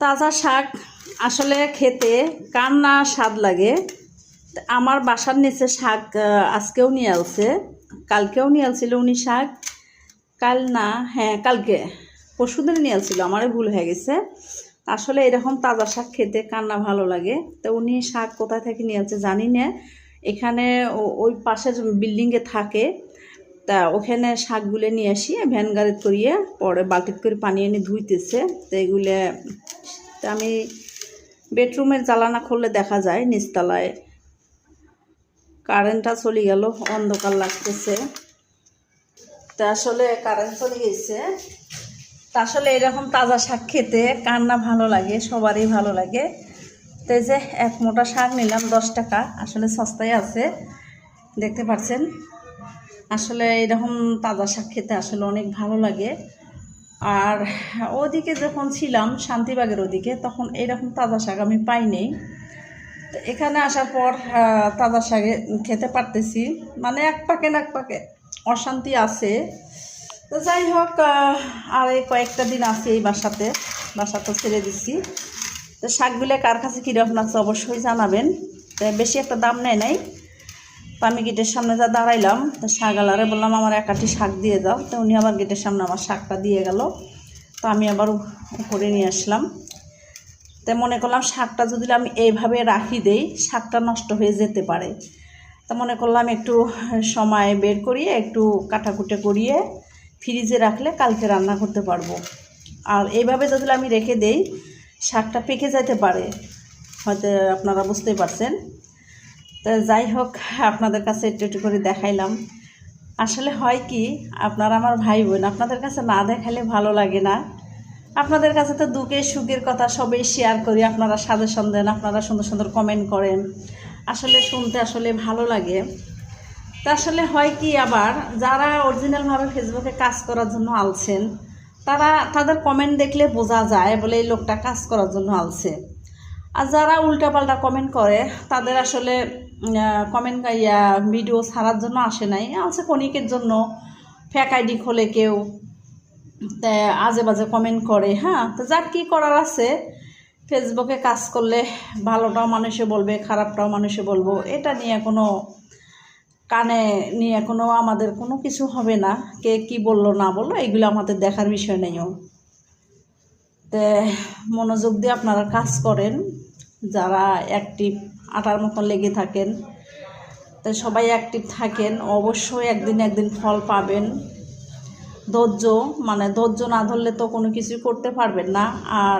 তাজা শাক আসলে খেতে কার না স্বাদ লাগে। আমার বাসার নিচে শাক আজকেও নিয়ে আসছে, কালকেও নিয়ে আসছিল উনি শাক। কাল না, হ্যাঁ কালকে পরশুদিন নিয়ে আসছিল, আমারও ভুল হয়ে গেছে। আসলে এরকম তাজা শাক খেতে কার না ভালো লাগে। তো উনি শাক কোথা থেকে নিয়ে আসছে জানি না। এখানে ওই পাশের বিল্ডিংয়ে থাকে, তা ওখানে শাকগুলো নিয়ে আসি ভ্যান গাড়িতে করিয়ে, পরে বালতিতে করে পানি এনে ধুইতেছে। তো এগুলো আমি বেডরুমের জ্বালানা খুললে দেখা যায় নিচতলায় কারেন্টটা চলে গেল, অন্ধকার লাগতেছে। তা আসলে কারেন্ট চলে গেছে। তা আসলে এরকম তাজা শাক খেতে কার না ভালো লাগে, সবারই ভালো লাগে। তো এই যে এক মোটা শাক নিলাম 10 টাকা, আসলে সস্তায় আছে, দেখতে পাচ্ছেন। আসলে এরকম তাজা শাক খেতে আসলে অনেক ভালো লাগে। আর ওদিকে যখন ছিলাম শান্তিবাগের ওদিকে, তখন এরকম তাজা শাক আমি পাইনি। তো এখানে আসার পর তাজা শাক খেতে পারতেছি, মানে এক পাকে অশান্তি আছে। তো যাই হোক, আর এই কয়েকটা দিন আছে এই বাসাতে ছেড়ে দিচ্ছি। তো শাকগুলো কার কাছে কীরকম লাগছে অবশ্যই জানাবেন। তো বেশি একটা দাম নেয় নাই। তো আমি গেটের সামনে যা দাঁড়াইলাম, তো শাকওয়ালারে বললাম আমার একাটি শাক দিয়ে দাও। তো উনি আবার গেটের সামনে আমার শাকটা দিয়ে গেল। তো আমি আবার উপরে নিয়ে আসলাম। তো মনে করলাম শাকটা যদি আমি এইভাবে রাখি দেই, শাকটা নষ্ট হয়ে যেতে পারে। তো মনে করলাম একটু সময় বের করিয়ে একটু কাটাকুটে করিয়ে ফ্রিজে রাখলে কালকে রান্না করতে পারবো। আর এইভাবে যদি আমি রেখে দেই, শাকটা পেকে যেতে পারে, হয়তো আপনারা বুঝতেই পারছেন। তো যাই হোক, আপনাদের কাছে একটু একটু করে দেখাইলাম। আসলে হয় কি, আপনারা আমার ভাই বোন, আপনাদের কাছে না দেখালে ভালো লাগে না। আপনাদের কাছে তো দুঃখের সুখের কথা সবই শেয়ার করি, আপনারা সাজেশন দেন, আপনারা সুন্দর সুন্দর কমেন্ট করেন, আসলে শুনতে আসলে ভালো লাগে। তা আসলে হয় কি, আবার যারা অরিজিনালভাবে ফেসবুকে কাজ করার জন্য আলছেন, তাদের কমেন্ট দেখলে বোঝা যায় বলে এই লোকটা কাজ করার জন্য আলছে। আর যারা উল্টাপাল্টা কমেন্ট করে, তাদের আসলে কমেন্ট ভিডিও ছাড়ার জন্য আসে নাই, আছে ক্ষণিকের জন্য ফেক আইডি খোলে কেউ, আজে বাজে কমেন্ট করে। হ্যাঁ, তো যার কী করার আছে, ফেসবুকে কাজ করলে ভালোটাও মানুষে বলবে, খারাপটাও মানুষে বলবো, এটা নিয়ে কোনো কানে নিয়ে কোনো আমাদের কোনো কিছু হবে না। কে কি বললো না বললো এগুলো আমাদের দেখার বিষয় নেই। তো মনোযোগ দিয়ে আপনারা কাজ করেন, যারা অ্যাক্টিভ আটার মতন লেগে থাকেন, তো সবাই অ্যাক্টিভ থাকেন, অবশ্যই একদিন ফল পাবেন। ধৈর্য না ধরলে তো কোনো কিছু করতে পারবেন না। আর